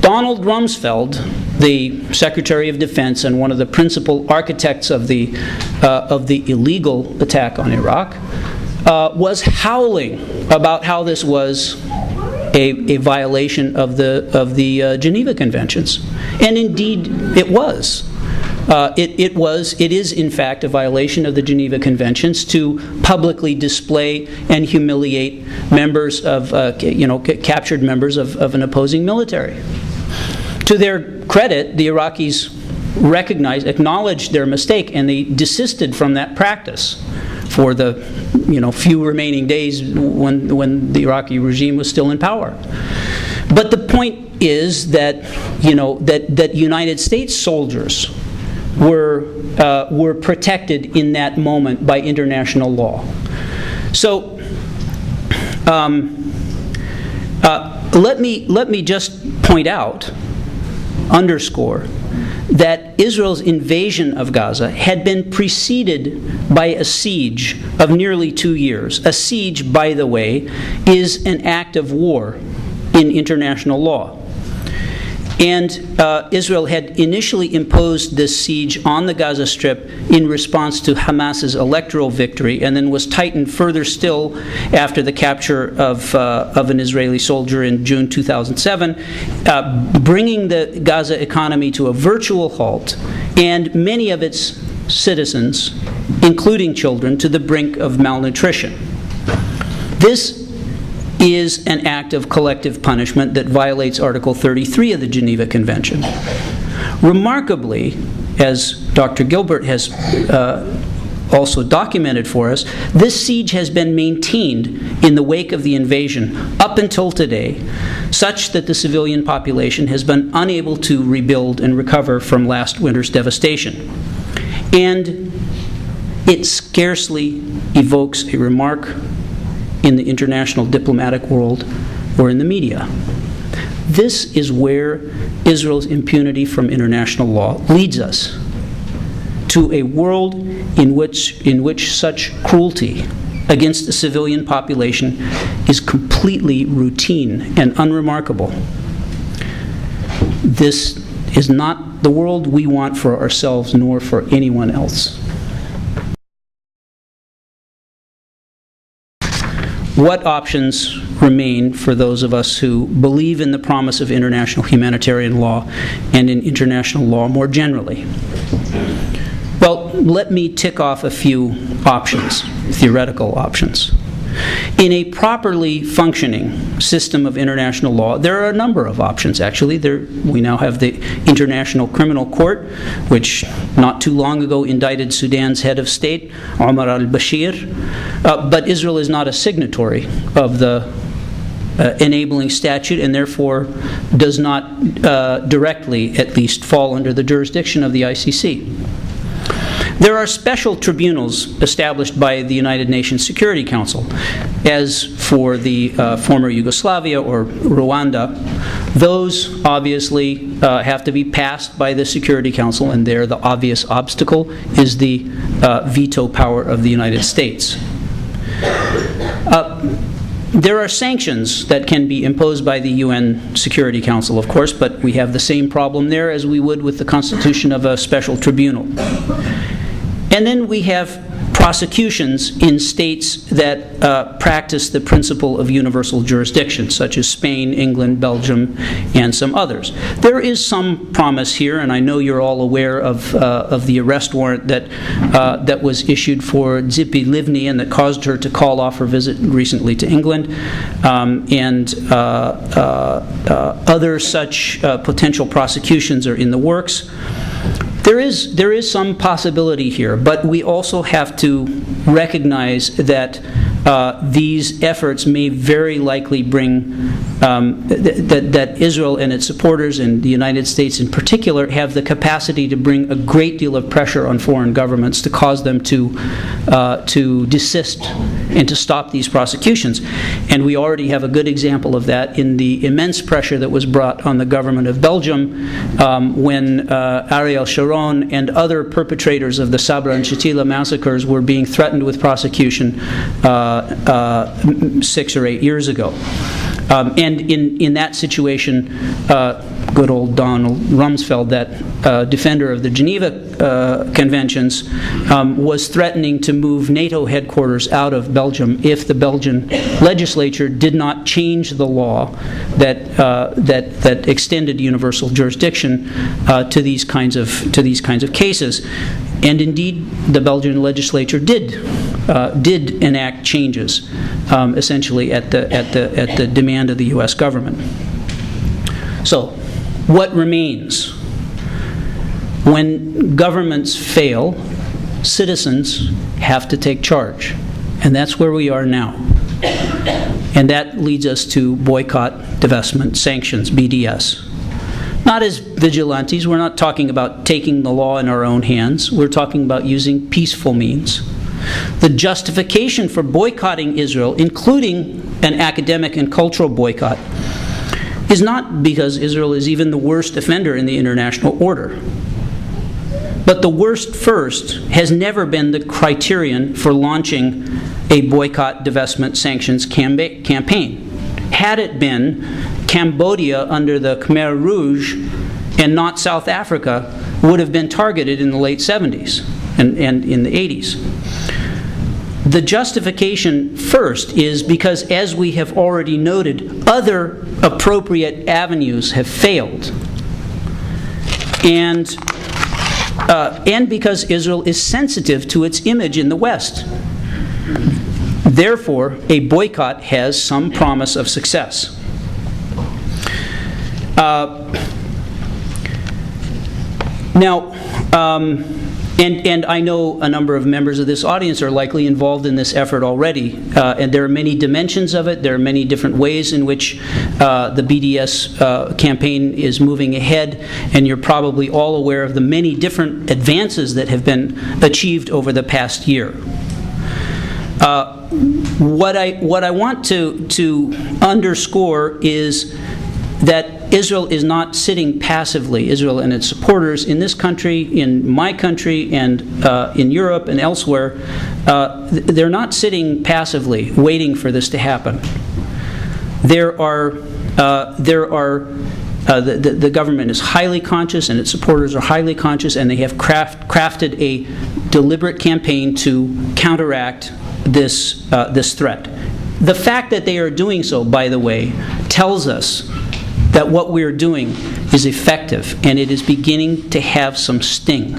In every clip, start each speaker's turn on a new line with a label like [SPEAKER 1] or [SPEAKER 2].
[SPEAKER 1] Donald Rumsfeld, the Secretary of Defense and one of the principal architects of the illegal attack on Iraq, was howling about how this was a violation of the Geneva Conventions, and indeed it was. It is in fact a violation of the Geneva Conventions to publicly display and humiliate members of, captured members of an opposing military. To their credit, the Iraqis acknowledged their mistake, and they desisted from that practice for the few remaining days when the Iraqi regime was still in power. But the point is that that United States soldiers were protected in that moment by international law. So let me just point out, underscore, that Israel's invasion of Gaza had been preceded by a siege of nearly 2 years. A siege, by the way, is an act of war in international law. And Israel had initially imposed this siege on the Gaza Strip in response to Hamas's electoral victory, and then was tightened further still after the capture of an Israeli soldier in June 2007, bringing the Gaza economy to a virtual halt, and many of its citizens, including children, to the brink of malnutrition. This is an act of collective punishment that violates Article 33 of the Geneva Convention. Remarkably, as Dr. Gilbert has also documented for us, this siege has been maintained in the wake of the invasion up until today, such that the civilian population has been unable to rebuild and recover from last winter's devastation. And it scarcely evokes a remark in the international diplomatic world or in the media. This is where Israel's impunity from international law leads us, to a world in which such cruelty against the civilian population is completely routine and unremarkable. This is not the world we want for ourselves nor for anyone else. What options remain for those of us who believe in the promise of international humanitarian law and in international law more generally? Well, let me tick off a few options, theoretical options. In a properly functioning system of international law, there are a number of options, actually. We now have the International Criminal Court, which not too long ago indicted Sudan's head of state, Omar al-Bashir. But Israel is not a signatory of the enabling statute, and therefore does not directly, at least, fall under the jurisdiction of the ICC. There are special tribunals established by the United Nations Security Council, as for the former Yugoslavia or Rwanda. Those obviously have to be passed by the Security Council, and there the obvious obstacle is the veto power of the United States. There are sanctions that can be imposed by the UN Security Council, of course, but we have the same problem there as we would with the constitution of a special tribunal. And then we have prosecutions in states that practice the principle of universal jurisdiction, such as Spain, England, Belgium, and some others. There is some promise here, and I know you're all aware of the arrest warrant that was issued for Tzipi Livni and that caused her to call off her visit recently to England, and other such potential prosecutions are in the works. There is some possibility here, but we also have to recognize that these efforts may very likely bring that Israel and its supporters, and the United States in particular, have the capacity to bring a great deal of pressure on foreign governments to cause them to desist and to stop these prosecutions. And we already have a good example of that in the immense pressure that was brought on the government of Belgium when Ariel Sharon and other perpetrators of the Sabra and Shatila massacres were being threatened with prosecution 6 or 8 years ago. And in that situation, good old Donald Rumsfeld, that defender of the Geneva Conventions, was threatening to move NATO headquarters out of Belgium if the Belgian legislature did not change the law that extended universal jurisdiction to these kinds of cases. And indeed, the Belgian legislature did enact changes, essentially at the demand of the U.S. government. So, what remains? When governments fail, citizens have to take charge, and that's where we are now. And that leads us to boycott, divestment, sanctions, BDS. Not as vigilantes. We're not talking about taking the law in our own hands. We're talking about using peaceful means. The justification for boycotting Israel, including an academic and cultural boycott, is not because Israel is even the worst offender in the international order. But the worst first has never been the criterion for launching a boycott, divestment, sanctions campaign. Had it been, Cambodia under the Khmer Rouge and not South Africa would have been targeted in the late 70s and in the 80s. The justification first is because, as we have already noted, other appropriate avenues have failed. And because Israel is sensitive to its image in the West. Therefore, a boycott has some promise of success. And I know a number of members of this audience are likely involved in this effort already, and there are many dimensions of it. There are many different ways in which the BDS campaign is moving ahead, and you're probably all aware of the many different advances that have been achieved over the past year. What I want to underscore is that Israel is not sitting passively. Israel and its supporters in this country, in my country, and in Europe and elsewhere, they're not sitting passively waiting for this to happen. The government is highly conscious, and its supporters are highly conscious, and they have crafted a deliberate campaign to counteract this threat. The fact that they are doing so, by the way, tells us that what we're doing is effective, and it is beginning to have some sting.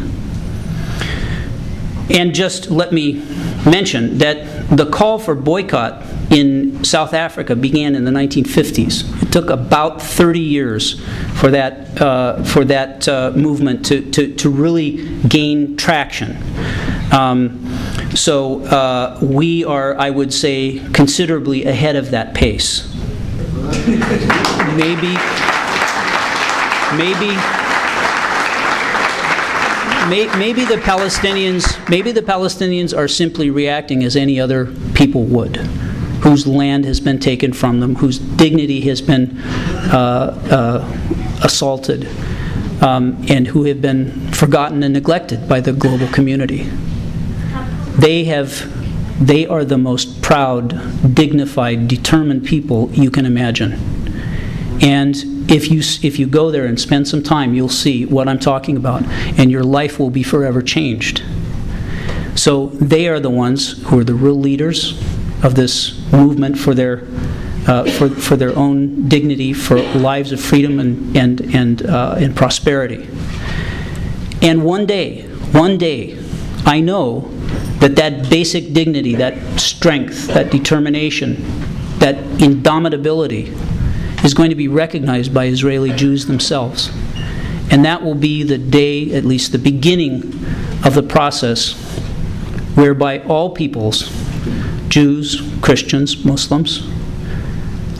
[SPEAKER 1] And just let me mention that the call for boycott in South Africa began in the 1950s. It took about 30 years for that movement to really gain traction. So we are, I would say, considerably ahead of that pace. Maybe the Palestinians are simply reacting as any other people would, whose land has been taken from them, whose dignity has been assaulted, and who have been forgotten and neglected by the global community. They are the most proud, dignified, determined people you can imagine. And if you go there and spend some time, you'll see what I'm talking about, and your life will be forever changed. So they are the ones who are the real leaders of this movement for their own dignity, for lives of freedom and prosperity. And one day, I know that basic dignity, that strength, that determination, that indomitability is going to be recognized by Israeli Jews themselves. And that will be the day, at least the beginning of the process, whereby all peoples, Jews, Christians, Muslims,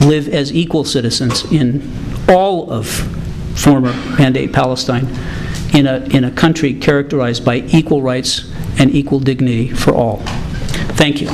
[SPEAKER 1] live as equal citizens in all of former Mandate Palestine, in a country characterized by equal rights and equal dignity for all. Thank you.